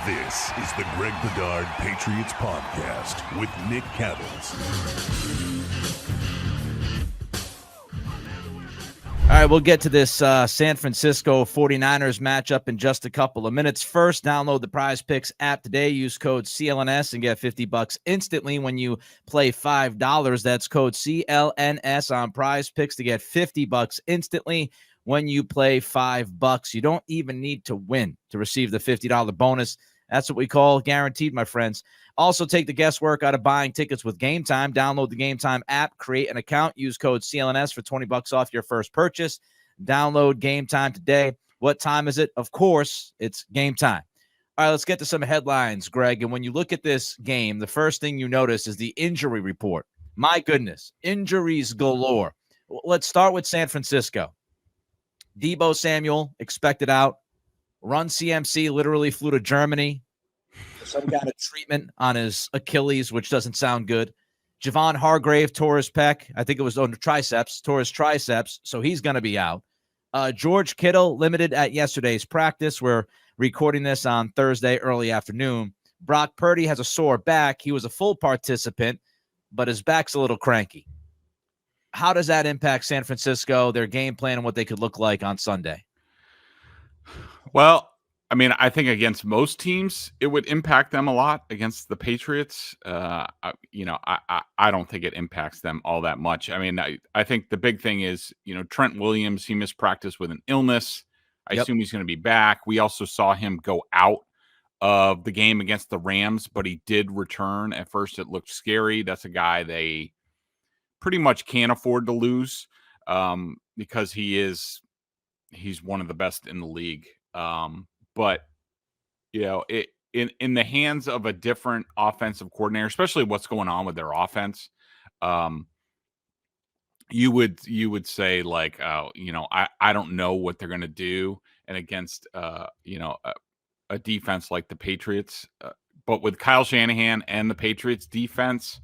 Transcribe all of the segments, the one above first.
This is the Greg Bedard Patriots Podcast with Nick Cattles. All right, we'll get to this San Francisco 49ers matchup in just a couple of minutes. First, download the Prize Picks app today. Use code CLNS and get $50 instantly when you play $5. That's code CLNS on Prize Picks to get $50 instantly when you play $5. You don't even need to win to receive the $50 bonus. That's what we call guaranteed, my friends. Also, take the guesswork out of buying tickets with Game Time. Download the Game Time app, create an account, use code CLNS for $20 off your first purchase. Download Game Time today. What time is it? Of course, it's game time. All right, let's get to some headlines, Greg. And when you look at this game, the first thing you notice is the injury report. My goodness, injuries galore. Let's start with San Francisco. Deebo Samuel expected out. Run CMC literally flew to Germany for some kind of treatment on his Achilles, which doesn't sound good. Javon Hargrave tore his pec. I think it was on the triceps, tore his triceps, so he's going to be out. George Kittle limited at yesterday's practice. We're recording this on Thursday early afternoon. Brock Purdy has a sore back. He was a full participant, but his back's a little cranky. How does that impact San Francisco, their game plan, and what they could look like on Sunday? Well, I mean, I think against most teams, it would impact them a lot. Against the Patriots, I don't think it impacts them all that much. I mean, I think the big thing is, Trent Williams, he missed practice with an illness. I assume he's going to be back. We also saw him go out of the game against the Rams, but he did return. At first, it looked scary. That's a guy they pretty much can't afford to lose because he's one of the best in the league. But in the hands of a different offensive coordinator, especially what's going on with their offense, you would say like, I don't know what they're going to do. And against, a defense like the Patriots, but with Kyle Shanahan and the Patriots defense,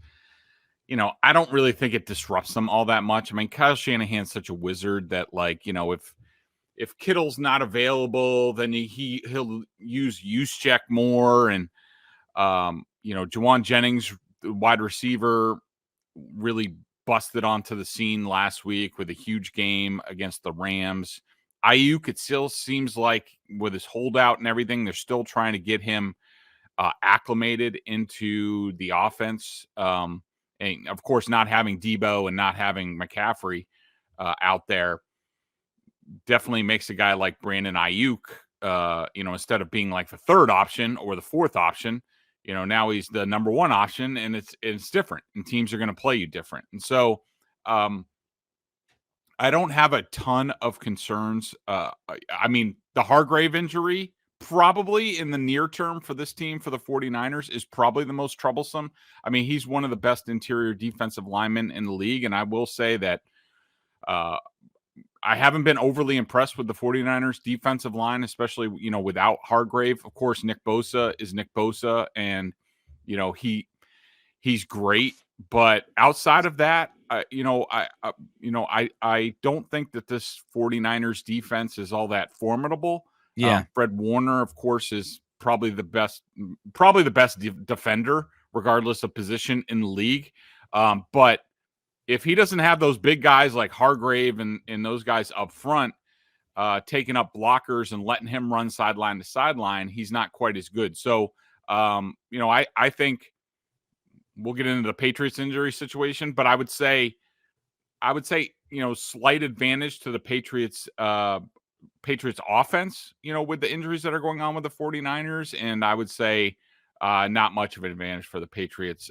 I don't really think it disrupts them all that much. I mean, Kyle Shanahan's such a wizard that if Kittle's not available, then he'll use check more. And, Juwan Jennings, the wide receiver, really busted onto the scene last week with a huge game against the Rams. Ayuk, it still seems like with his holdout and everything, they're still trying to get him acclimated into the offense. And, of course, not having Deebo and not having McCaffrey out there definitely makes a guy like Brandon Ayuk, instead of being like the third option or the fourth option, now he's the number one option, and it's different, and teams are going to play you different. And so I don't have a ton of concerns. I mean, the Hargrave injury probably in the near term for this team, for the 49ers, is probably the most troublesome. I mean, he's one of the best interior defensive linemen in the league, and I will say that I haven't been overly impressed with the 49ers defensive line, especially, without Hargrave. Of course, Nick Bosa is Nick Bosa, and, he's great. But outside of that, I don't think that this 49ers defense is all that formidable. Yeah. Fred Warner, of course, is probably the best defender, regardless of position in the league. But if he doesn't have those big guys like Hargrave and those guys up front taking up blockers and letting him run sideline to sideline, he's not quite as good. So, I think we'll get into the Patriots injury situation, but I would say, slight advantage to the Patriots offense, with the injuries that are going on with the 49ers. And I would say not much of an advantage for the Patriots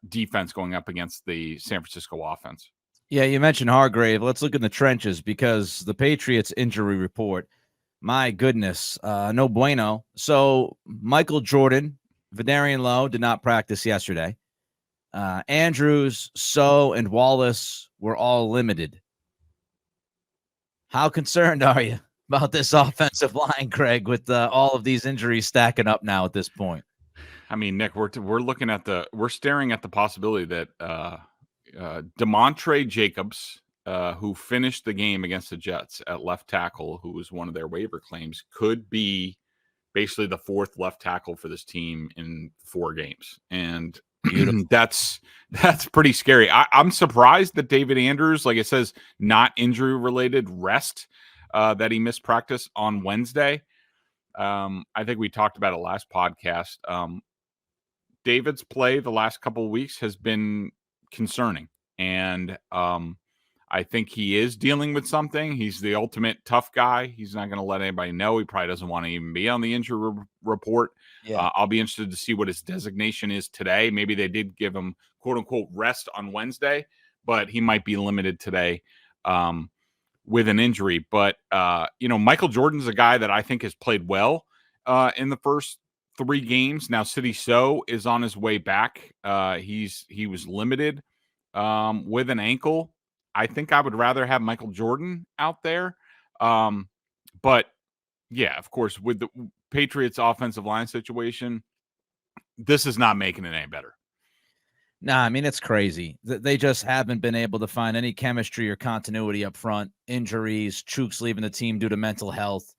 defense going up against the San Francisco offense. Yeah, you mentioned Hargrave. Let's look in the trenches because the Patriots injury report, my goodness, no bueno. So Michael Jordan, Vedarian Lowe did not practice yesterday. Andrews, So, and Wallace were all limited. How concerned are you about this offensive line, Craig, with all of these injuries stacking up now at this point? I mean, Nick, we're staring at the possibility that DeMontre Jacobs, who finished the game against the Jets at left tackle, who was one of their waiver claims, could be basically the fourth left tackle for this team in 4 games. And that's pretty scary. I'm surprised that David Andrews, like it says, not injury related rest, that he missed practice on Wednesday. I think we talked about it last podcast. David's play the last couple of weeks has been concerning. And I think he is dealing with something. He's the ultimate tough guy. He's not going to let anybody know. He probably doesn't want to even be on the injury report. Yeah. I'll be interested to see what his designation is today. Maybe they did give him quote unquote rest on Wednesday, but he might be limited today with an injury. But, Michael Jordan's a guy that I think has played well in the first 3 games. Now, City So is on his way back. He was limited with an ankle. I think I would rather have Michael Jordan out there. But yeah, of course, with the Patriots offensive line situation, this is not making it any better. Nah, I mean, it's crazy. They just haven't been able to find any chemistry or continuity up front. Injuries, Chooks leaving the team due to mental health.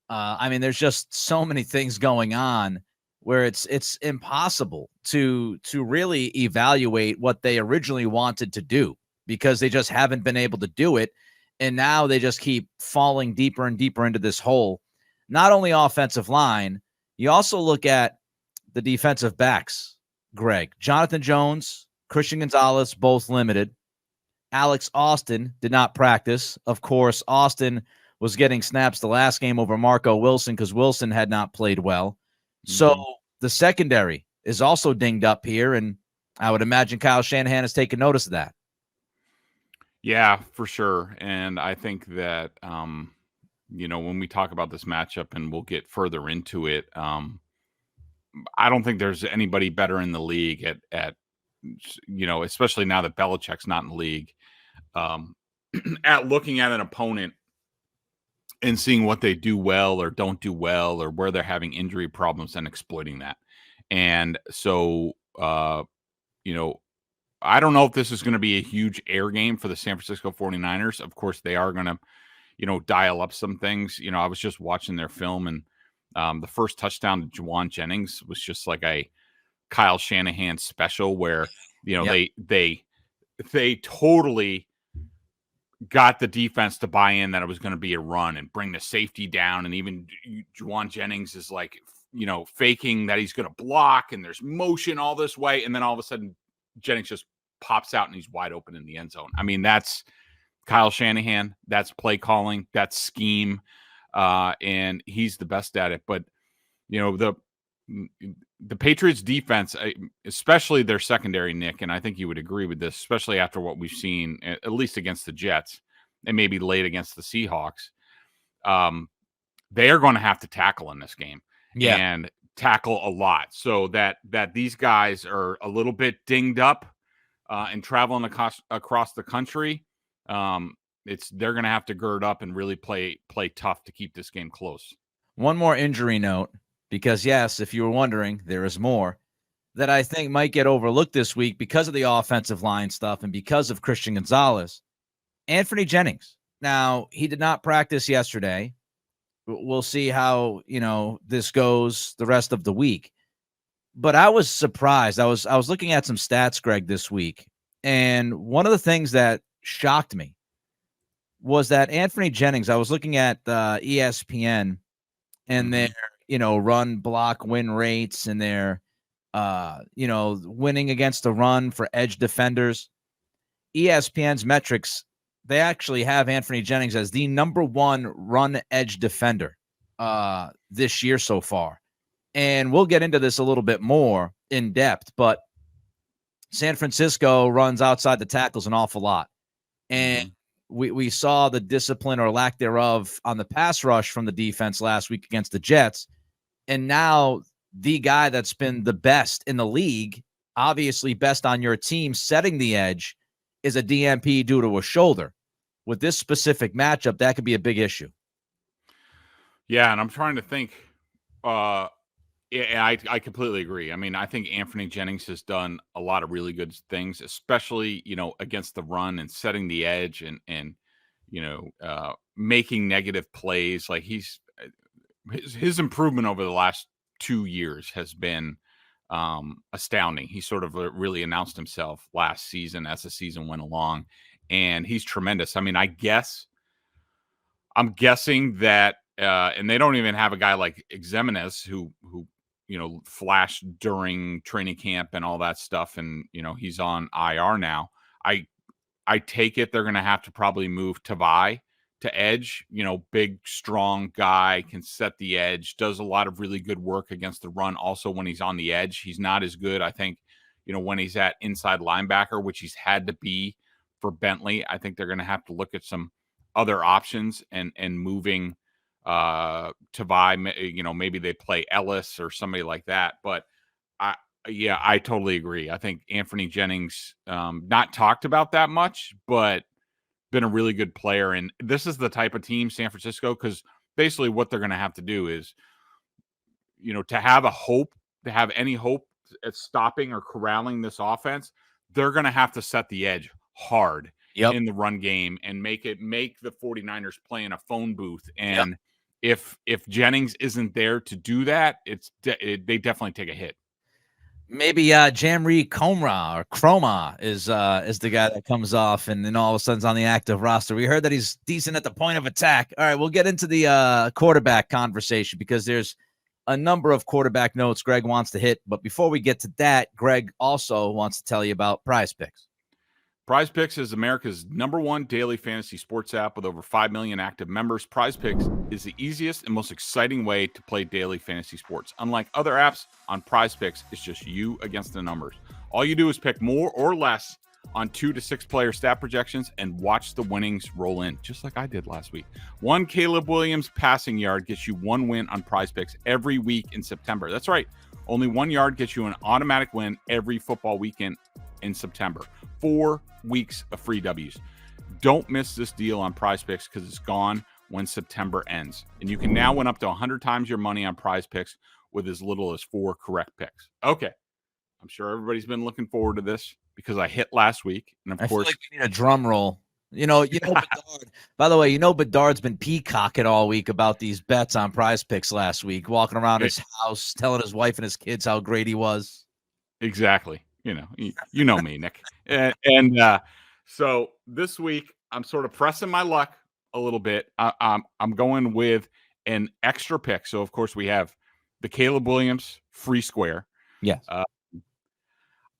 I mean, there's just so many things going on where it's impossible to really evaluate what they originally wanted to do, because they just haven't been able to do it. And now they just keep falling deeper and deeper into this hole. Not only offensive line, you also look at the defensive backs, Greg. Jonathan Jones, Christian Gonzalez, both limited. Alex Austin did not practice. Of course, Austin was getting snaps the last game over Marco Wilson because Wilson had not played well. Mm-hmm. So the secondary is also dinged up here, and I would imagine Kyle Shanahan has taken notice of that. Yeah, for sure. And I think that, when we talk about this matchup and we'll get further into it, I don't think there's anybody better in the league at especially now that Belichick's not in the league, at looking at an opponent and seeing what they do well or don't do well or where they're having injury problems and exploiting that. And so, I don't know if this is going to be a huge air game for the San Francisco 49ers. Of course, they are going to, dial up some things. I was just watching their film, and the first touchdown to Juwan Jennings was just like a Kyle Shanahan special where, yep. they totally got the defense to buy in that it was going to be a run and bring the safety down. And even Juwan Jennings is like, faking that he's going to block, and there's motion all this way. And then all of a sudden, Jennings just pops out and he's wide open in the end zone. I mean, that's Kyle Shanahan. That's play calling. That's scheme. And he's the best at it. But, the Patriots defense, especially their secondary, Nick, and I think you would agree with this, especially after what we've seen, at least against the Jets and maybe late against the Seahawks, they are going to have to tackle in this game. Yeah. And tackle a lot, so that these guys are a little bit dinged up and traveling across the country. They're going to have to gird up and really play tough to keep this game close. One more injury note, because yes, if you were wondering, there is more that I think might get overlooked this week because of the offensive line stuff and because of Christian Gonzalez. Anthony Jennings. Now, he did not practice yesterday. We'll see how, this goes the rest of the week. But I was surprised. I was looking at some stats, Greg, this week. And one of the things that shocked me was that Anthony Jennings, I was looking at ESPN and their, run block win rates and their, winning against the run for edge defenders. ESPN's metrics, they actually have Anthony Jennings as the number 1 run edge defender this year so far. And we'll get into this a little bit more in depth, but San Francisco runs outside the tackles an awful lot. And we saw the discipline or lack thereof on the pass rush from the defense last week against the Jets. And now the guy that's been the best in the league, obviously best on your team, setting the edge, is a DNP due to a shoulder. With this specific matchup, that could be a big issue. Yeah, and I'm trying to think. I completely agree. I mean, I think Anthony Jennings has done a lot of really good things, especially, against the run and setting the edge and making negative plays. Like his improvement over the last 2 years has been astounding. He sort of really announced himself last season as the season went along, and he's tremendous. I mean, I'm guessing that, and they don't even have a guy like Zannis who flashed during training camp and all that stuff, and he's on IR now. I take it they're going to have to probably move Tavai to edge. Big, strong guy, can set the edge, does a lot of really good work against the run. Also, when he's on the edge, he's not as good, I think, when he's at inside linebacker, which he's had to be for Bentley. I think they're going to have to look at some other options and moving Tavai. Maybe they play Ellis or somebody like that. But I totally agree. I think Anthony Jennings, not talked about that much, but been a really good player. And this is the type of team, San Francisco, because basically what they're going to have to do is, to have any hope at stopping or corralling this offense, they're going to have to set the edge hard in the run game and make the 49ers play in a phone booth. And if Jennings isn't there to do that, they definitely take a hit. Maybe Jamri Croma is the guy that comes off and then all of a sudden's on the active roster. We heard that he's decent at the point of attack. All right, we'll get into the quarterback conversation because there's a number of quarterback notes Greg wants to hit. But before we get to that, Greg also wants to tell you about Prize Picks. Prize Picks is America's #1 daily fantasy sports app with over 5 million active members. Prize Picks is the easiest and most exciting way to play daily fantasy sports. Unlike other apps, on Prize Picks, it's just you against the numbers. All you do is pick more or less on 2 to 6 player stat projections and watch the winnings roll in, just like I did last week. One Caleb Williams passing yard gets you 1 win on Prize Picks every week in September. That's right. Only 1 yard gets you an automatic win every football weekend in September. 4 weeks of free W's. Don't miss this deal on Prize Picks because it's gone when September ends. And you can now win up to 100 times your money on Prize Picks with as little as 4 correct picks. Okay. I'm sure everybody's been looking forward to this because I hit last week. And of course, feel like we need a drum roll. Bedard, by the way, Bedard's been peacocking all week about these bets on Prize Picks last week, walking around his house, telling his wife and his kids how great he was. Exactly. You know me, Nick. So this week I'm sort of pressing my luck a little bit. I'm going with an extra pick. So of course we have the Caleb Williams free square. Yes.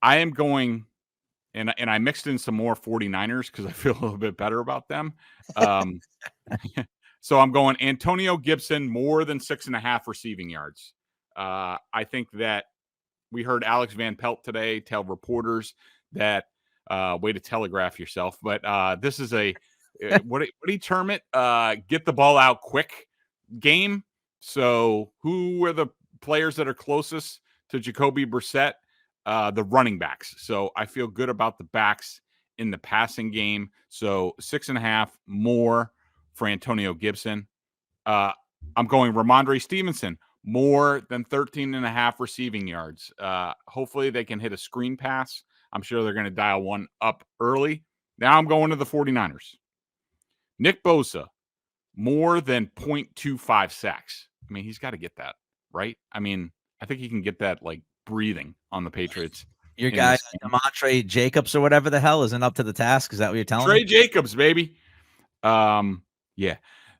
I am going, and I mixed in some more 49ers because I feel a little bit better about them. So I'm going Antonio Gibson more than 6.5 receiving yards. I think that we heard Alex Van Pelt today tell reporters that way to telegraph yourself, but this is a what do you term it? Get the ball out quick game. So who are the players that are closest to Jacoby Brissett? The running backs. So I feel good about the backs in the passing game. So 6.5 more for Antonio Gibson. I'm going Ramondre Stevenson more than 13.5 receiving yards. Hopefully they can hit a screen pass. I'm sure they're going to dial one up early. Now I'm going to the 49ers. Nick Bosa, more than 0.25 sacks. I mean, he's got to get that, right? I mean, I think he can get that like breathing on the Patriots. Your guy, Montre Jacobs or whatever the hell, isn't up to the task. Is that what you're telling me? Trey Jacobs, baby. Yeah.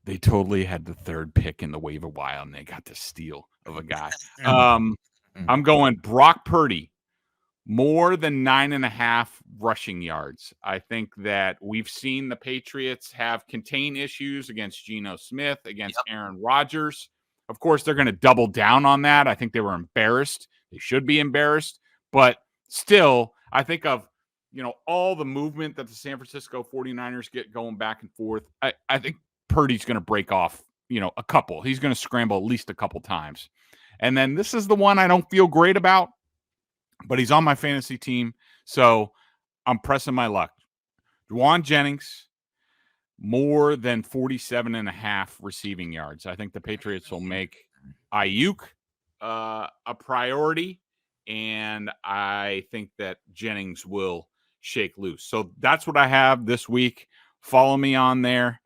They totally had the 3rd pick in the waiver wire, and they got the steal of a guy. I'm going Brock Purdy, more than 9.5 rushing yards. I think that we've seen the Patriots have contain issues against Geno Smith, against Aaron Rodgers. Of course, they're going to double down on that. I think they were embarrassed. They should be embarrassed. But still, I think of, all the movement that the San Francisco 49ers get going back and forth. I think Purdy's going to break off, a couple. He's going to scramble at least a couple times. And then this is the one I don't feel great about, but he's on my fantasy team. So I'm pressing my luck. Juwan Jennings, more than 47.5 receiving yards. I think the Patriots will make Ayuk a priority, and I think that Jennings will shake loose. So that's what I have this week. Follow me on there.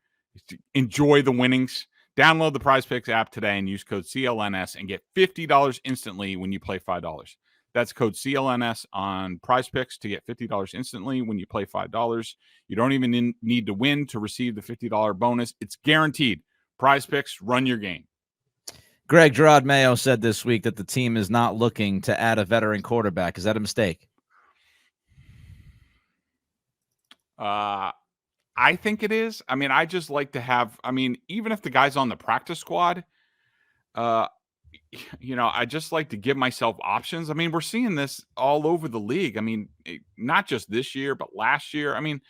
Enjoy the winnings. Download the Prize Picks app today and use code CLNS and get $50 instantly when you play $5. That's code CLNS on Prize Picks to get $50 instantly when you play $5. You don't even need to win to receive the $50 bonus. It's guaranteed. Prize Picks, run your game. Greg, Gerard Mayo said this week that the team is not looking to add a veteran quarterback. Is that a mistake? I think it is. I mean, I just like to have, even if the guy's on the practice squad, I just like to give myself options. I mean, we're seeing this all over the league. I mean, not just this year, but last year. I mean,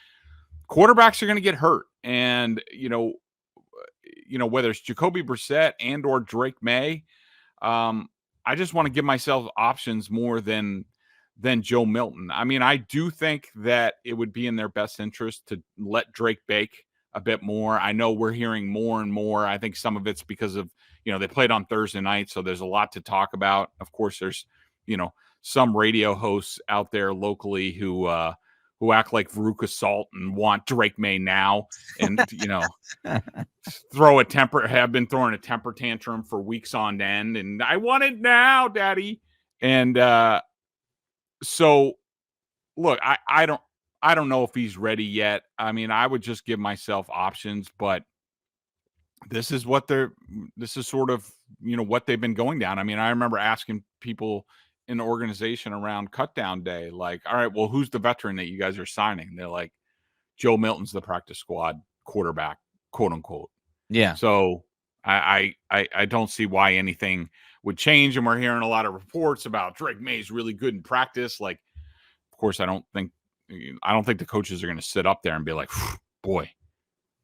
quarterbacks are going to get hurt. And, whether it's Jacoby Brissett and or Drake May, I just want to give myself options more than Joe Milton. I mean, I do think that it would be in their best interest to let Drake bake a bit more. I know we're hearing more and more. I think some of it's because of, they played on Thursday night, so there's a lot to talk about. Of course, there's, some radio hosts out there locally who act like Veruca Salt and want Drake May now and, have been throwing a temper tantrum for weeks on end. And I want it now, daddy. And, so look, I don't know if he's ready yet. I mean, I would just give myself options, but this is sort of, what they've been going down. I mean, I remember asking people in the organization around cutdown day, like, all right, well, who's the veteran that you guys are signing? They're like, Joe Milton's the practice squad quarterback, quote unquote. Yeah. So I don't see why anything would change. And we're hearing a lot of reports about Drake May's really good in practice. Like, of course, I don't think the coaches are going to sit up there and be like, boy,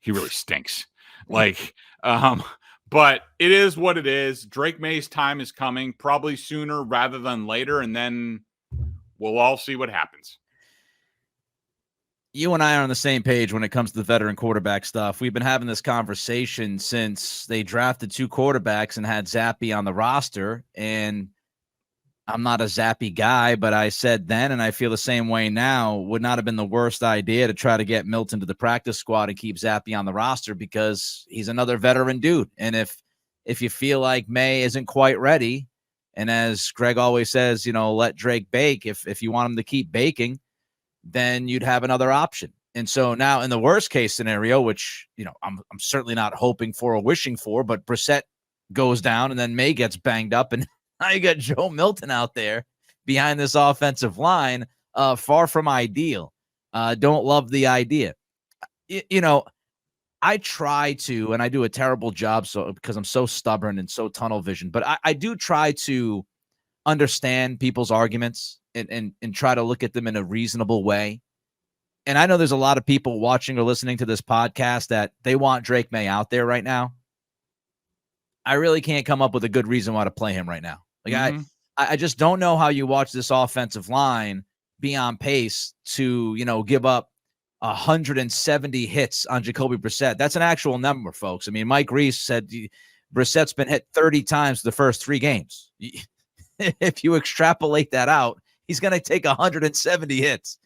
he really stinks. Like, but it is what it is. Drake May's time is coming, probably sooner rather than later. And then we'll all see what happens. You and I are on the same page when it comes to the veteran quarterback stuff. We've been having this conversation since they drafted 2 quarterbacks and had Zappy on the roster. And I'm not a Zappy guy, but I said then, and I feel the same way now, would not have been the worst idea to try to get Milton to the practice squad and keep Zappy on the roster because he's another veteran dude. And if you feel like May isn't quite ready, and as Greg always says, let Drake bake. If you want him to keep baking, then you'd have another option. And so now in the worst case scenario, which, I'm certainly not hoping for or wishing for, but Brissett goes down and then May gets banged up and now you got Joe Milton out there behind this offensive line, far from ideal. Don't love the idea. I try to, and I do a terrible job because I'm so stubborn and so tunnel vision, but I do try to understand people's arguments and try to look at them in a reasonable way. And I know there's a lot of people watching or listening to this podcast that they want Drake May out there right now. I really can't come up with a good reason why to play him right now. Like I just don't know how you watch this offensive line be on pace to, give up 170 hits on Jacoby Brissett. That's an actual number, folks. I mean, Mike Reese said Brissett's been hit 30 times the first 3 games. If you extrapolate that out, he's going to take 170 hits.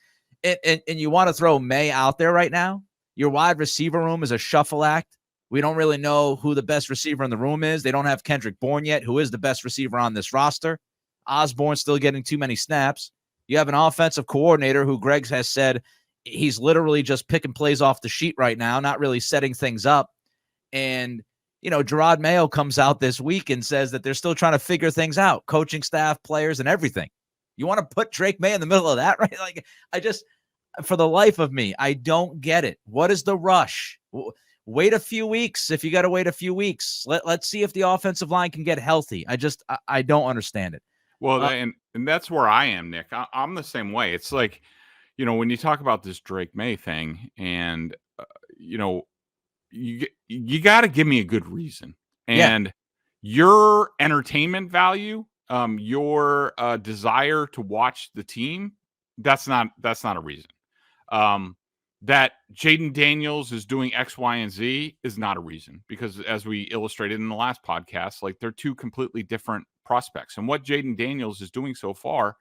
And you want to throw May out there right now? Your wide receiver room is a shuffle act. We don't really know who the best receiver in the room is. They don't have Kendrick Bourne yet, who is the best receiver on this roster. Osborne's still getting too many snaps. You have an offensive coordinator who Greg has said he's literally just picking plays off the sheet right now, not really setting things up. And, Gerard Mayo comes out this week and says that they're still trying to figure things out, coaching staff, players, and everything. You want to put Drake May in the middle of that, right? Like, for the life of me, I don't get it. What is the rush? Wait a few weeks. If you got to wait a few weeks, let's see if the offensive line can get healthy. I don't understand it. Well, and that's where I am, Nick. I'm the same way. It's like, when you talk about this Drake May thing and, you got to give me a good reason. And your entertainment value, your desire to watch the team, that's not a reason. That Jaden Daniels is doing X, Y, and Z is not a reason because as we illustrated in the last podcast, like they're 2 completely different prospects. And what Jaden Daniels is doing so far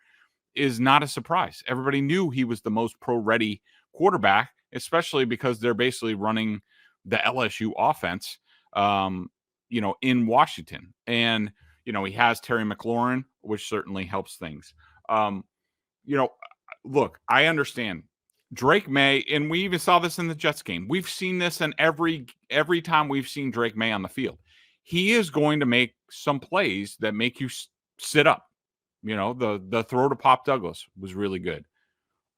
is not a surprise. Everybody knew he was the most pro-ready quarterback, especially because they're basically running the LSU offense. in Washington. And, he has Terry McLaurin, which certainly helps things. Look, I understand Drake May, and we even saw this in the Jets game. We've seen this in every time we've seen Drake May on the field. He is going to make some plays that make you sit up. The throw to Pop Douglas was really good.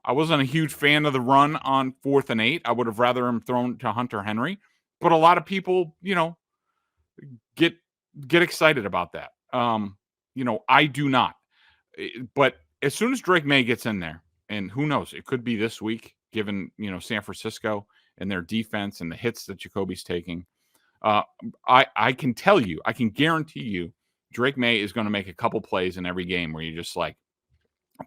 I wasn't a huge fan of the run on 4th and 8. I would have rather him thrown to Hunter Henry, but a lot of people, get excited about that. I do not. But as soon as Drake May gets in there, and who knows, it could be this week, given, San Francisco and their defense and the hits that Jacoby's taking. I can tell you, I can guarantee you, Drake May is going to make a couple plays in every game where you're just like,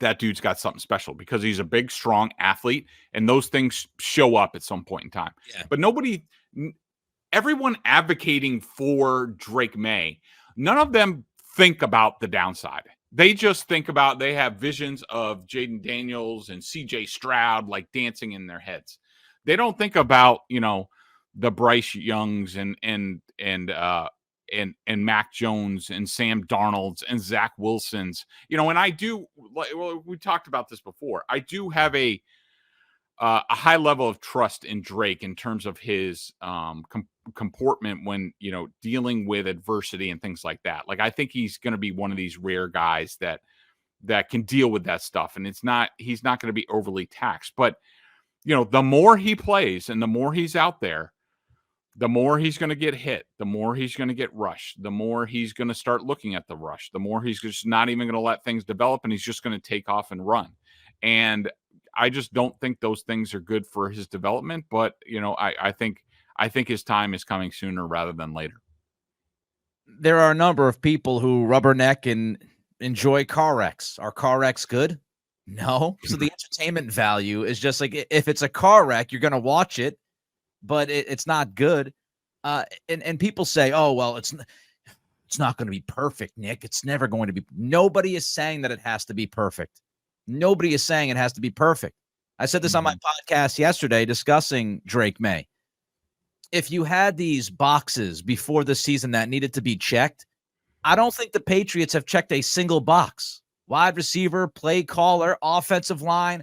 that dude's got something special, because he's a big, strong athlete, and those things show up at some point in time. Yeah. But everyone advocating for Drake May, none of them think about the downside. They just think about, they have visions of Jaden Daniels and CJ Stroud like dancing in their heads. They don't think about, the Bryce Youngs and Mac Jones and Sam Darnold's and Zach Wilson's, and I do, we talked about this before. I do have a high level of trust in Drake in terms of his comportment when, dealing with adversity and things like that. Like, I think he's going to be one of these rare guys that can deal with that stuff. And he's not going to be overly taxed, but the more he plays and the more he's out there, the more he's going to get hit, the more he's going to get rushed, the more he's going to start looking at the rush, the more he's just not even going to let things develop, and he's just going to take off and run. And I just don't think those things are good for his development. But, I think his time is coming sooner rather than later. There are a number of people who rubberneck and enjoy car wrecks. Are car wrecks good? No. So the entertainment value is just like, if it's a car wreck, you're going to watch it, but it's not good. And people say, oh, well, it's not going to be perfect, Nick. It's never going to be. Nobody is saying that it has to be perfect. Nobody is saying it has to be perfect. I said this on my podcast yesterday discussing Drake May. If you had these boxes before the season that needed to be checked, I don't think the Patriots have checked a single box. Wide receiver, play caller, offensive line,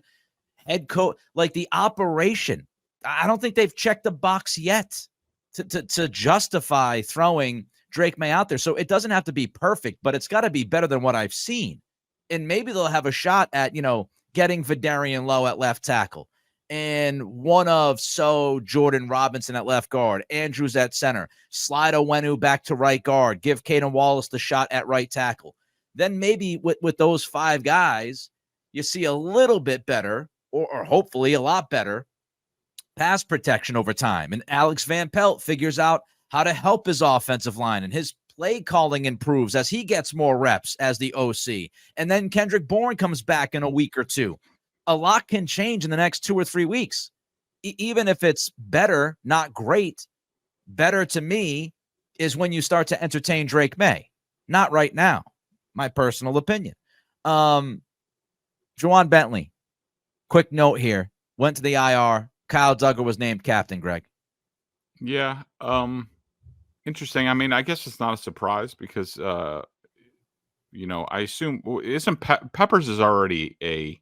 head coach, like the operation. I don't think they've checked the box yet to justify throwing Drake May out there. So it doesn't have to be perfect, but it's got to be better than what I've seen. And maybe they'll have a shot at, getting Vidarian Lowe at left tackle, and Jordan Robinson at left guard, Andrews at center, slide Owenu back to right guard, give Caden Wallace the shot at right tackle. Then maybe with those 5 guys, you see a little bit better, or hopefully a lot better, pass protection over time. And Alex Van Pelt figures out how to help his offensive line, and his play calling improves as he gets more reps as the OC. And then Kendrick Bourne comes back in a week or two. A lot can change in the next 2 or 3 weeks. Even if it's better, not great, better to me is when you start to entertain Drake May. Not right now, my personal opinion. Juwan Bentley, quick note here, went to the IR. Kyle Duggar was named captain, Greg. Yeah. Interesting. I mean, I guess it's not a surprise because, I assume isn't Peppers is already a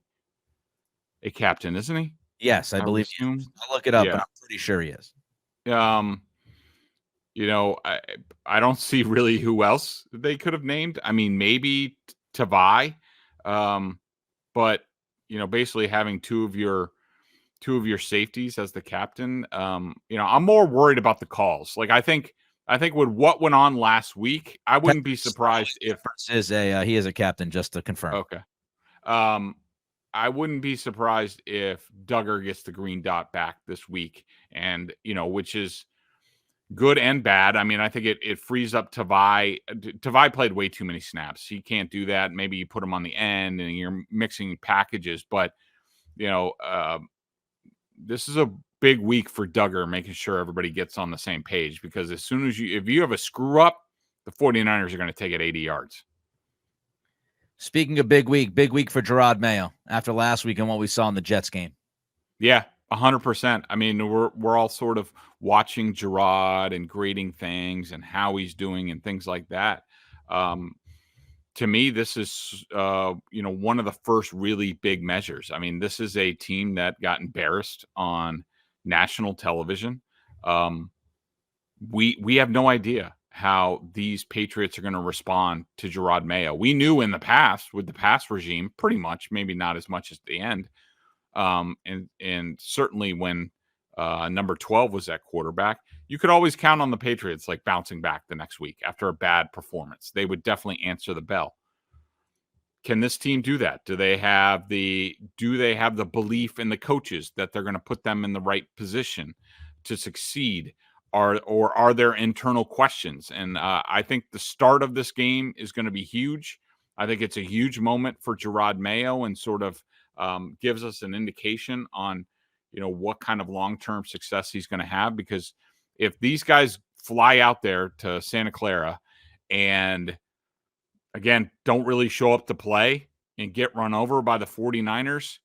captain, isn't he? Yes, I believe. I'll look it up, but I'm pretty sure he is. I don't see really who else they could have named. I mean, maybe Tavai, but basically having two of your safeties as the captain. I'm more worried about the calls. Like, I think with what went on last week, I wouldn't be surprised if he is a captain, just to confirm. Okay. I wouldn't be surprised if Duggar gets the green dot back this week, and which is good and bad. I mean, I think it frees up Tavai. Tavai played way too many snaps. He can't do that. Maybe you put him on the end and you're mixing packages, but this is a big week for Duggar, making sure everybody gets on the same page, because as soon as if you have a screw up, the 49ers are going to take it 80 yards. Speaking of big week for Gerard Mayo after last week and what we saw in the Jets game. Yeah. 100%. I mean, we're all sort of watching Gerard and grading things and how he's doing and things like that. To me, this is one of the first really big measures. I mean, this is a team that got embarrassed on national television. We have no idea how these Patriots are going to respond to Gerard Mayo. We knew in the past with the past regime, pretty much, maybe not as much as the end. And certainly when number 12 was at quarterback, you could always count on the Patriots like bouncing back the next week after a bad performance. They would definitely answer the bell. Can this team do that? Do they have the belief in the coaches that they're going to put them in the right position to succeed? Or are there internal questions? And I think the start of this game is going to be huge. I think it's a huge moment for Gerard Mayo and sort of gives us an indication on, what kind of long-term success he's going to have. Because if these guys fly out there to Santa Clara and, again, don't really show up to play and get run over by the 49ers,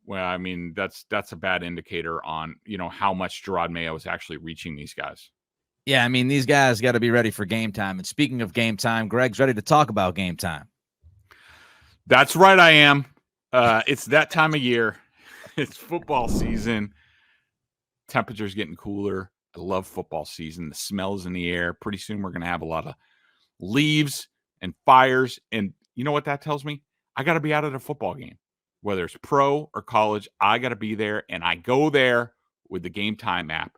well, I mean, that's a bad indicator on, how much Gerard Mayo is actually reaching these guys. Yeah, I mean, these guys got to be ready for game time. And speaking of game time, Greg's ready to talk about game time. That's right, I am. It's that time of year. It's football season. Temperature's getting cooler. I love football season. The smell's in the air. Pretty soon we're going to have a lot of leaves and fires. And you know what that tells me? I got to be out at a football game. Whether it's pro or college, I got to be there. And I go there with the Game Time app.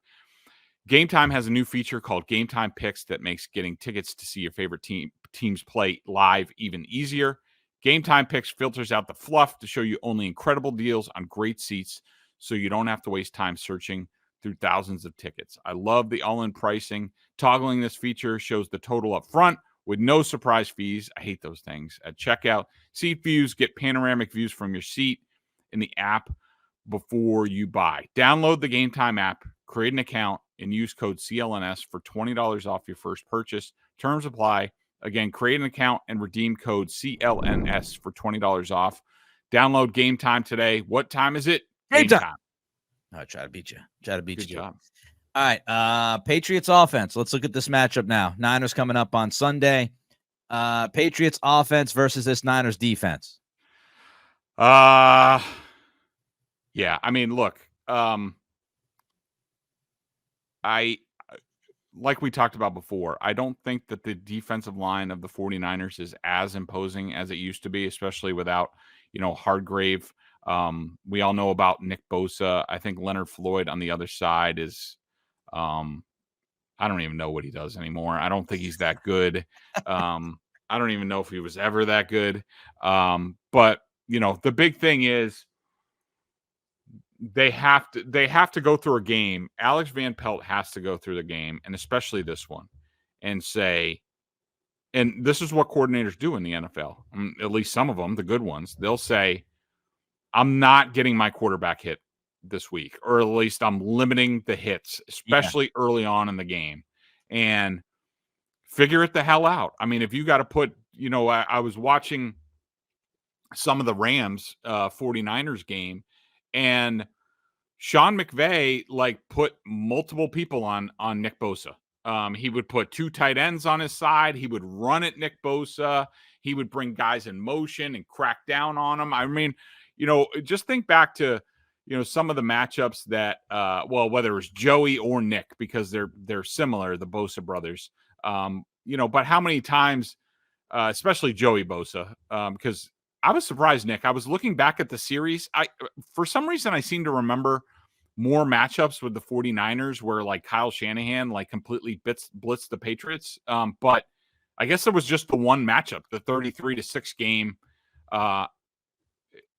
Game Time has a new feature called Game Time Picks that makes getting tickets to see your favorite teams play live even easier. Game Time Picks filters out the fluff to show you only incredible deals on great seats so you don't have to waste time searching through thousands of tickets. I love the all-in pricing. Toggling this feature shows the total up front with no surprise fees. I hate those things. At checkout, seat views, get panoramic views from your seat in the app before you buy. Download the Game Time app, create an account, and use code CLNS for $20 off your first purchase. Terms apply. Again, create an account and redeem code CLNS for $20 off. Download Game Time today. What time is it? Game time. I'll try to beat you. Good job. All right. Patriots offense. Let's look at this matchup now. Niners coming up on Sunday. Patriots offense versus this Niners defense. Yeah. I mean, look, like we talked about before, I don't think that the defensive line of the 49ers is as imposing as it used to be, especially without, Hargrave. We all know about Nick Bosa. I think Leonard Floyd on the other side is, I don't even know what he does anymore. I don't think he's that good. I don't even know if he was ever that good. But, the big thing is, they have to go through a game. Alex Van Pelt has to go through the game, and especially this one, and say, and this is what coordinators do in the NFL, at least some of them, the good ones, they'll say, I'm not getting my quarterback hit this week, or at least I'm limiting the hits, especially early on in the game, and figure it the hell out. I mean, if you got to put, I was watching some of the Rams 49ers game, and Sean McVay put multiple people on Nick Bosa. He would put two tight ends on his side. He would run at Nick Bosa. He would bring guys in motion and crack down on them. I mean, just think back to, some of the matchups that, whether it was Joey or Nick, because they're similar, the Bosa brothers. But how many times, especially Joey Bosa, because I was surprised, Nick. I was looking back at the series. For some reason, I seem to remember more matchups with the 49ers where Kyle Shanahan completely blitzed the Patriots. But I guess it was just the one matchup, the 33-6 game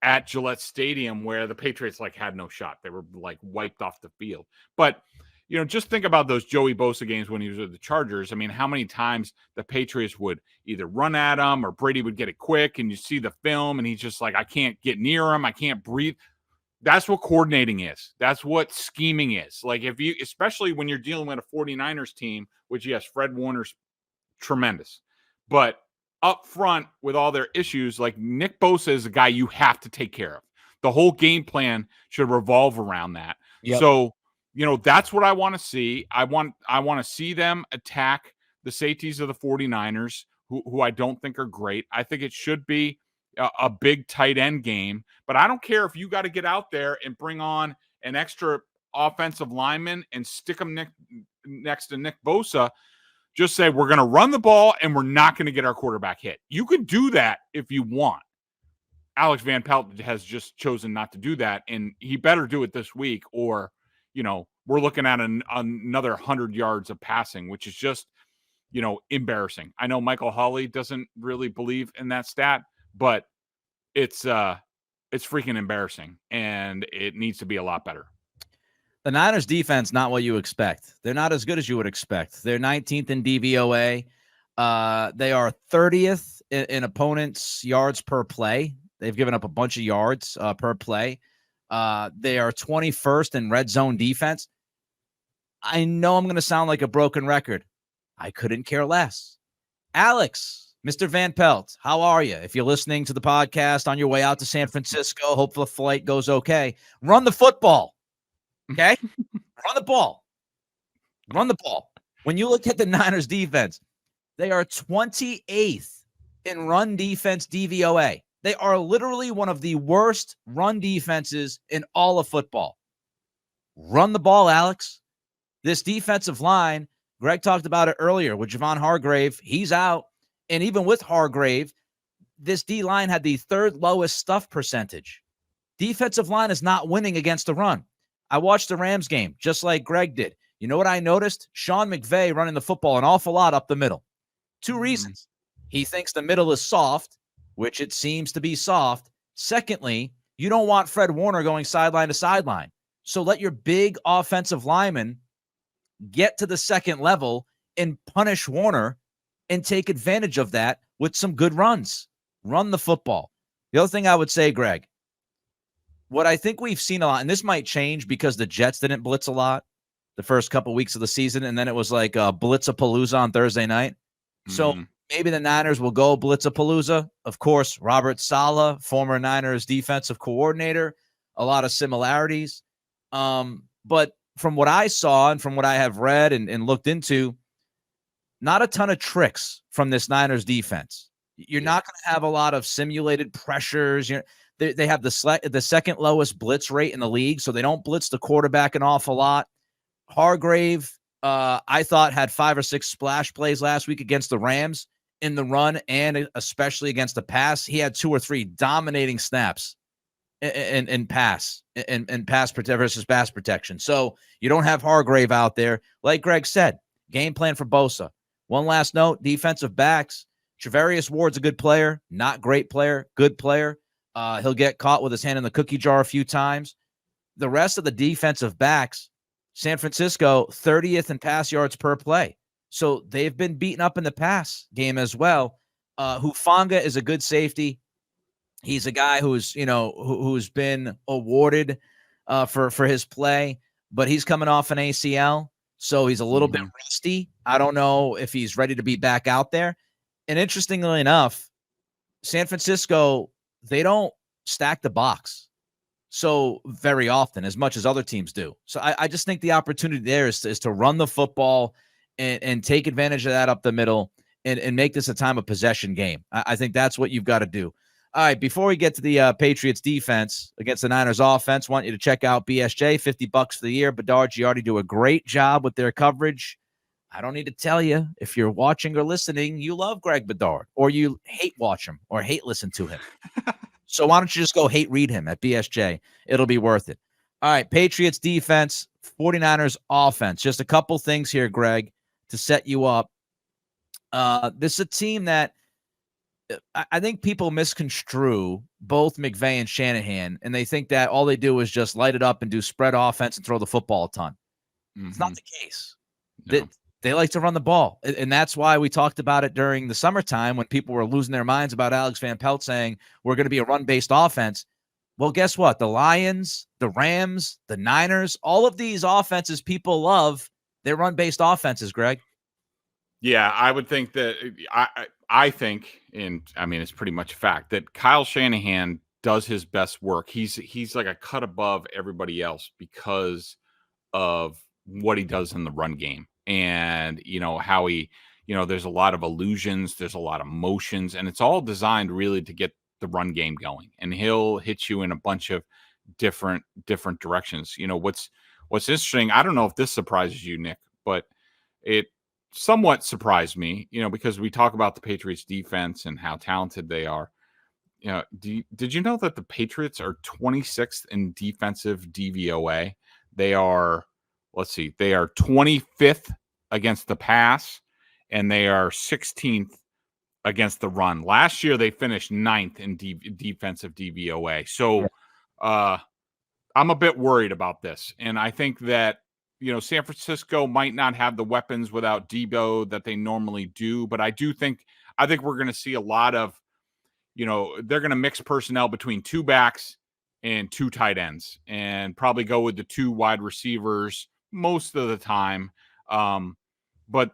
at Gillette Stadium, where the Patriots had no shot. They were wiped off the field. But just think about those Joey Bosa games when he was with the Chargers. I mean, how many times the Patriots would either run at him or Brady would get it quick, and you see the film and he's just I can't get near him. I can't breathe. That's what coordinating is. That's what scheming is. Especially when you're dealing with a 49ers team, which, yes, Fred Warner's tremendous. But up front with all their issues, Nick Bosa is a guy you have to take care of. The whole game plan should revolve around that. Yep. So, that's what I want to see. I want to see them attack the safeties of the 49ers, who I don't think are great. I think it should be a big tight end game, but I don't care if you got to get out there and bring on an extra offensive lineman and stick them next to Nick Bosa. Just say, we're going to run the ball and we're not going to get our quarterback hit. You can do that if you want. Alex Van Pelt has just chosen not to do that, and he better do it this week, or, we're looking at another 100 yards of passing, which is just, embarrassing. I know Michael Hawley doesn't really believe in that stat, but it's freaking embarrassing, and it needs to be a lot better. The Niners defense, not what you expect. They're not as good as you would expect. They're 19th in DVOA. They are 30th in opponents' yards per play. They've given up a bunch of yards per play. They are 21st in red zone defense. I know I'm going to sound like a broken record. I couldn't care less. Alex, Mr. Van Pelt, how are you? If you're listening to the podcast on your way out to San Francisco, hope the flight goes okay. Run the football. Okay? Run the ball. Run the ball. When you look at the Niners defense, they are 28th in run defense DVOA. They are literally one of the worst run defenses in all of football. Run the ball, Alex. This defensive line, Greg talked about it earlier with Javon Hargrave. He's out. And even with Hargrave, this D-line had the third lowest stuff percentage. Defensive line is not winning against the run. I watched the Rams game just like Greg did. You know what I noticed? Sean McVay running the football an awful lot up the middle. Two reasons. He thinks the middle is soft, which it seems to be soft. Secondly, you don't want Fred Warner going sideline to sideline. So let your big offensive lineman get to the second level and punish Warner and take advantage of that with some good runs. Run the football. The other thing I would say, Greg, what I think we've seen a lot, and this might change because the Jets didn't blitz a lot the first couple weeks of the season, and then it was like a Blitzapalooza on Thursday night. So maybe the Niners will go Blitzapalooza. Of course, Robert Saleh, former Niners defensive coordinator, a lot of similarities. But from what I saw and from what I have read and looked into, not a ton of tricks from this Niners defense. You're not going to have a lot of simulated pressures. They have the second lowest blitz rate in the league, so they don't blitz the quarterback an awful lot. Hargrave, I thought, had 5 or 6 splash plays last week against the Rams in the run and especially against the pass. He had 2 or 3 dominating snaps in pass versus pass protection. So you don't have Hargrave out there. Like Greg said, game plan for Bosa. One last note, defensive backs. Trevarius Ward's a good player, not great player, good player. He'll get caught with his hand in the cookie jar a few times. The rest of the defensive backs, San Francisco, 30th in pass yards per play. So they've been beaten up in the pass game as well. Hufanga is a good safety. He's a guy who's been awarded for his play, but he's coming off an ACL, so he's a little bit rusty. I don't know if he's ready to be back out there. And interestingly enough, San Francisco, they don't stack the box so very often as much as other teams do. So I just think the opportunity there is to run the football and take advantage of that up the middle and make this a time of possession game. I think that's what you've got to do. All right, before we get to the Patriots defense against the Niners offense, want you to check out BSJ, $50 for the year. Bedard, Giardi do a great job with their coverage. I don't need to tell you, if you're watching or listening, you love Greg Bedard, or you hate watch him or hate listen to him. So why don't you just go hate read him at BSJ? It'll be worth it. All right, Patriots defense, 49ers offense. Just a couple things here, Greg, to set you up. This is a team that I think people misconstrue both McVay and Shanahan, and they think that all they do is just light it up and do spread offense and throw the football a ton. It's not the case. No. They like to run the ball, and that's why we talked about it during the summertime when people were losing their minds about Alex Van Pelt saying we're going to be a run-based offense. Well, guess what? The Lions, the Rams, the Niners, all of these offenses people love, they're run-based offenses, Greg. Yeah, I would think that I think, and I mean, it's pretty much a fact that Kyle Shanahan does his best work. He's like a cut above everybody else because of what he does in the run game, and how he, there's a lot of illusions, there's a lot of motions, and it's all designed really to get the run game going. And he'll hit you in a bunch of different directions. What's interesting, I don't know if this surprises you, Nick, but it somewhat surprised me, because we talk about the Patriots defense and how talented they are. Did you know that the Patriots are 26th in defensive DVOA? They are, they are 25th against the pass, and they are 16th against the run. Last year, they finished 9th in defensive DVOA. So I'm a bit worried about this. And I think that, San Francisco might not have the weapons without Debo that they normally do. But I think we're going to see a lot of, they're going to mix personnel between 2 backs and 2 tight ends, and probably go with the 2 wide receivers most of the time. But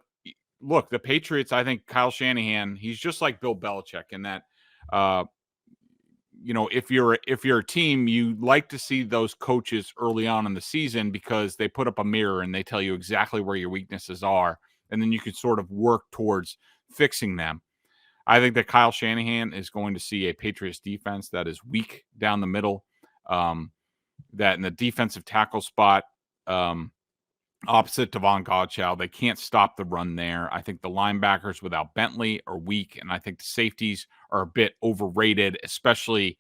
look, the Patriots, I think Kyle Shanahan, he's just like Bill Belichick in that, if you're a team, you like to see those coaches early on in the season, because they put up a mirror and they tell you exactly where your weaknesses are, and then you can sort of work towards fixing them. I think that Kyle Shanahan is going to see a Patriots defense that is weak down the middle, that in the defensive tackle spot, opposite Devon Godchow, they can't stop the run there. I think the linebackers without Bentley are weak, and I think the safeties are a bit overrated, especially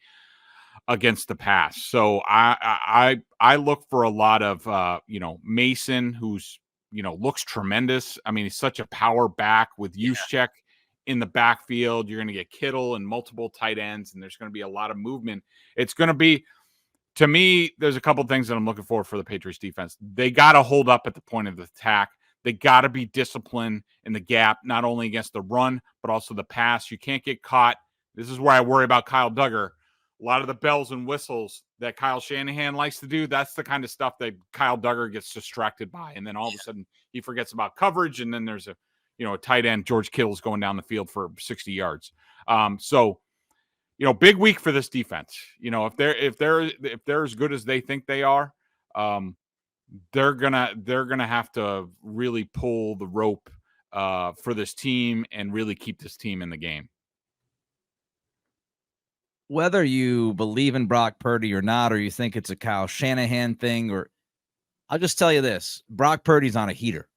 against the pass. So I look for a lot of Mason, who's looks tremendous. I mean, he's such a power back with Juszczyk in the backfield. You're going to get Kittle and multiple tight ends, and there's going to be a lot of movement. It's going to be, to me, there's a couple things that I'm looking for the Patriots defense. They got to hold up at the point of the attack. They got to be disciplined in the gap, not only against the run, but also the pass. You can't get caught. This is where I worry about Kyle Duggar. A lot of the bells and whistles that Kyle Shanahan likes to do, that's the kind of stuff that Kyle Duggar gets distracted by. And then all of a sudden he forgets about coverage. And then there's a tight end, George Kittle's going down the field for 60 yards. Big week for this defense. If they're as good as they think they are, they're gonna have to really pull the rope for this team and really keep this team in the game. Whether you believe in Brock Purdy or not, or you think it's a Kyle Shanahan thing, or I'll just tell you this: Brock Purdy's on a heater.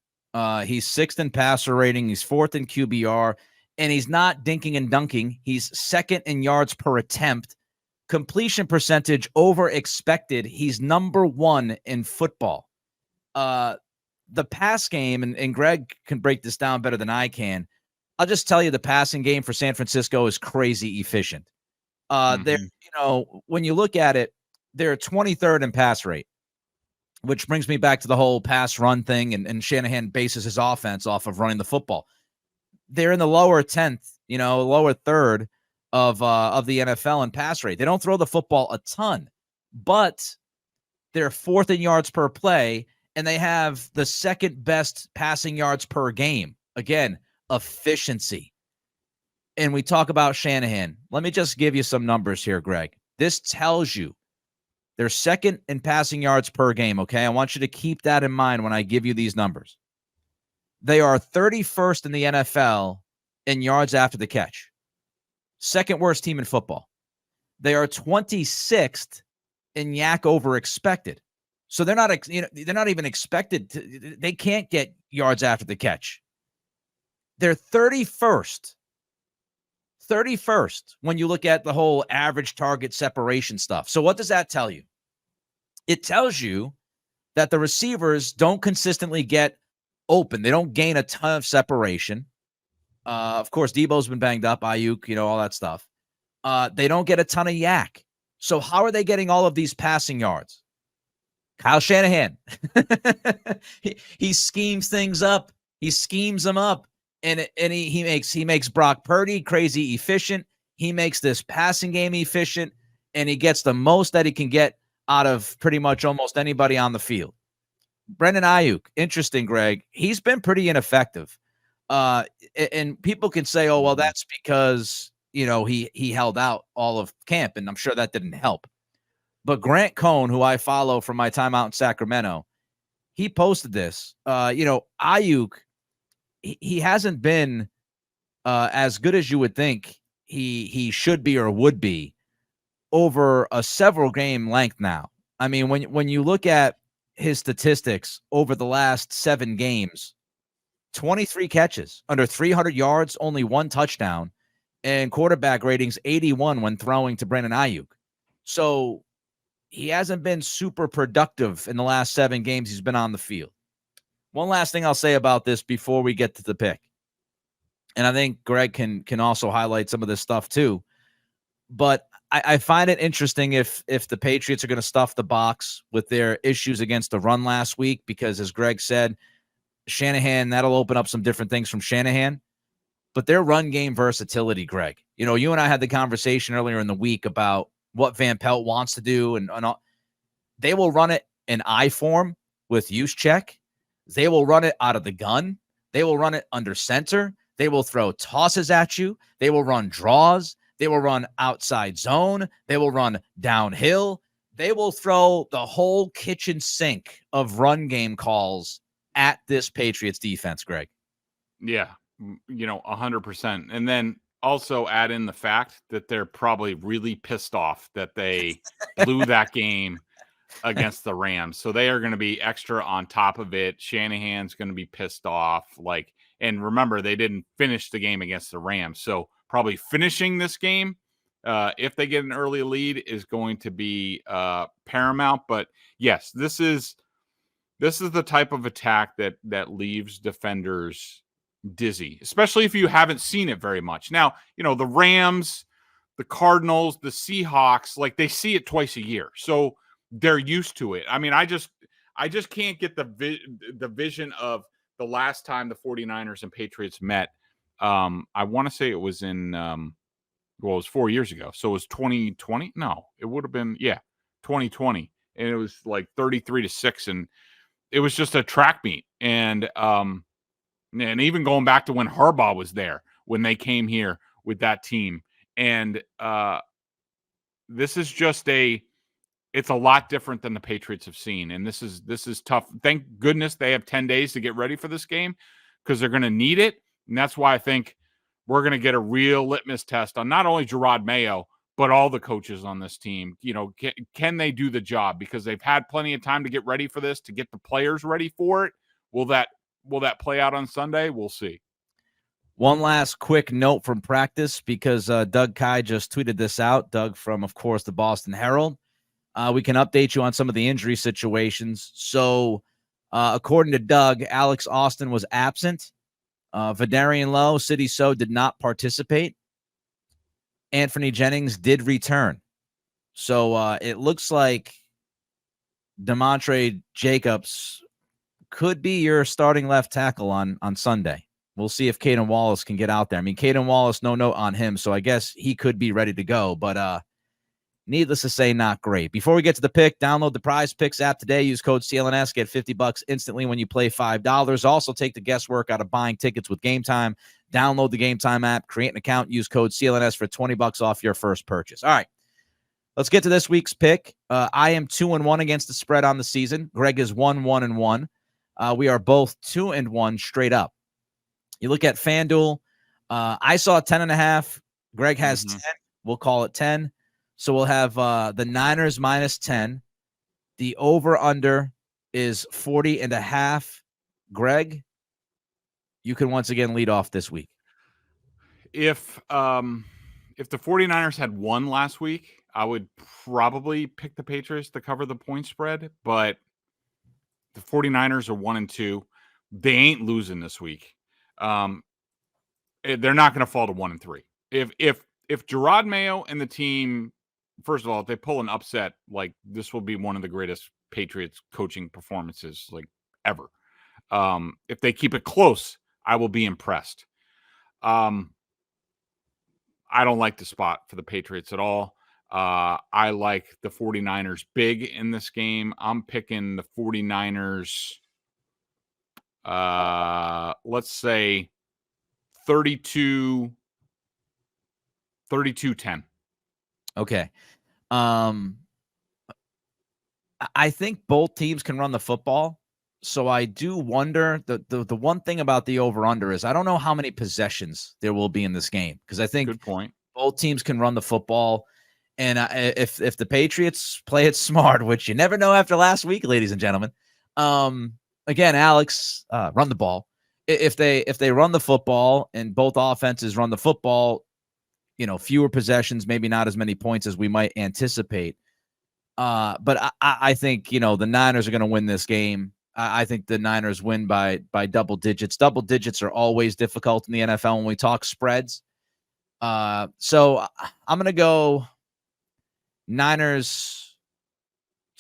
He's 6th in passer rating. He's 4th in QBR. And he's not dinking and dunking. He's 2nd in yards per attempt. Completion percentage over expected. He's number 1 in football. The pass game, and Greg can break this down better than I can. I'll just tell you the passing game for San Francisco is crazy efficient. They're, when you look at it, they're 23rd in pass rate, which brings me back to the whole pass run thing. And Shanahan bases his offense off of running the football. They're in the lower 10th, lower 3rd of the NFL in pass rate. They don't throw the football a ton, but they're 4th in yards per play, and they have the 2nd best passing yards per game. Again, efficiency. And we talk about Shanahan. Let me just give you some numbers here, Greg. This tells you they're 2nd in passing yards per game, okay? I want you to keep that in mind when I give you these numbers. They are 31st in the NFL in yards after the catch. 2nd worst team in football. They are 26th in yak over expected. So they're not even expected to, they can't get yards after the catch. They're 31st when you look at the whole average target separation stuff. So what does that tell you? It tells you that the receivers don't consistently get open. They don't gain a ton of separation. Of course, Debo's been banged up, Ayuk, all that stuff. They don't get a ton of yak. So how are they getting all of these passing yards? Kyle Shanahan. he schemes things up. He schemes them up. And he makes Brock Purdy crazy efficient. He makes this passing game efficient, and he gets the most that he can get out of pretty much almost anybody on the field. Brandon Ayuk, interesting, Greg. He's been pretty ineffective. And people can say, oh, well, that's because he held out all of camp, and I'm sure that didn't help. But Grant Cohn, who I follow from my time out in Sacramento, he posted this. Ayuk, he hasn't been as good as you would think he should be or would be over a several game length now. I mean, when you look at his statistics over the last 7 games, 23 catches, under 300 yards, only 1 touchdown, and quarterback ratings 81 when throwing to Brandon Ayuk. So he hasn't been super productive in the last 7 games he's been on the field. One last thing I'll say about this before we get to the pick, and I think Greg can also highlight some of this stuff too, but I find it interesting if the Patriots are going to stuff the box with their issues against the run last week, because as Greg said, Shanahan, that'll open up some different things from Shanahan. But their run game versatility, Greg, you and I had the conversation earlier in the week about what Van Pelt wants to do, and all. They will run it in I form with use check. They will run it out of the gun. They will run it under center. They will throw tosses at you. They will run draws. They will run outside zone. They will run downhill. They will throw the whole kitchen sink of run game calls at this Patriots defense, Greg. Yeah, 100%. And then also add in the fact that they're probably really pissed off that they blew that game against the Rams. So they are going to be extra on top of it. Shanahan's going to be pissed off. And remember, they didn't finish the game against the Rams. So probably finishing this game, if they get an early lead, is going to be paramount. But yes, this is the type of attack that leaves defenders dizzy, especially if you haven't seen it very much. Now, the Rams, the Cardinals, the Seahawks, they see it twice a year. So they're used to it. I mean, I just can't get the vision of the last time the 49ers and Patriots met. I want to say it was in, it was 4 years ago. So it was 2020. No, it would have been, 2020. And it was 33-6. And it was just a track meet. And even going back to when Harbaugh was there, when they came here with that team. And this is just it's a lot different than the Patriots have seen. And this is tough. Thank goodness they have 10 days to get ready for this game, because they're going to need it. And that's why I think we're going to get a real litmus test on not only Gerard Mayo, but all the coaches on this team. Can they do the job? Because they've had plenty of time to get ready for this, to get the players ready for it. Will that play out on Sunday? We'll see. One last quick note from practice, because Doug Kai just tweeted this out. Doug from, of course, the Boston Herald. We can update you on some of the injury situations. So, according to Doug, Alex Austin was absent. Vidarian Lowe, City So, did not participate. Anthony Jennings did return. So, it looks like DeMontre Jacobs could be your starting left tackle on Sunday. We'll see if Caden Wallace can get out there. I mean, Caden Wallace, no note on him, so I guess he could be ready to go. But needless to say, not great. Before we get to the pick, download the Prize Picks app today. Use code CLNS. Get $50 instantly when you play $5. Also, take the guesswork out of buying tickets with Game Time. Download the Game Time app, create an account, use code CLNS for $20 off your first purchase. All right, let's get to this week's pick. I am 2-1 against the spread on the season. Greg is 1-1-1. We are both 2-1 straight up. You look at FanDuel. I saw 10.5. Greg has 10. We'll call it 10. So we'll have the Niners minus 10. The over-under is 40.5. Greg, you can once again lead off this week. If the 49ers had won last week, I would probably pick the Patriots to cover the point spread. But the 49ers are 1-2. They ain't losing this week. They're not going to fall to 1-3. If Gerard Mayo and the team, first of all, if they pull an upset, this will be one of the greatest Patriots coaching performances ever. If they keep it close, I will be impressed. I don't like the spot for the Patriots at all. I like the 49ers big in this game. I'm picking the 49ers, let's say 32-24. 32-10. Okay. I think both teams can run the football. So I do wonder, the one thing about the over-under is I don't know how many possessions there will be in this game, because I think Good point. both teams can run the football. And if the Patriots play it smart, which you never know after last week, ladies and gentlemen, again, Alex, run the ball. If they run the football and both offenses run the football, fewer possessions, maybe not as many points as we might anticipate. But I think, the Niners are going to win this game. I think the Niners win by double digits. Double digits are always difficult in the NFL when we talk spreads. So I'm going to go Niners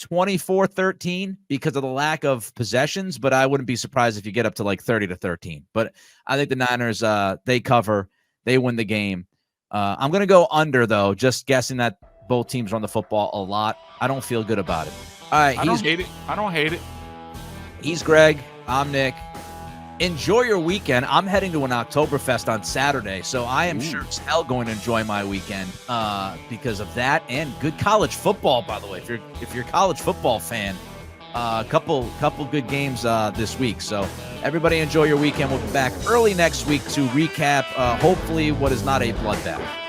24-13 because of the lack of possessions, but I wouldn't be surprised if you get up to like 30-13. But I think the Niners, they cover, they win the game. I'm going to go under, though, just guessing that both teams run the football a lot. I don't feel good about it. All right. I don't hate it. He's Greg. I'm Nick. Enjoy your weekend. I'm heading to an Oktoberfest on Saturday, so I am sure as hell going to enjoy my weekend because of that, and good college football, by the way. If you're a college football fan, a couple good games this week. So everybody enjoy your weekend. We'll be back early next week to recap, hopefully, what is not a bloodbath.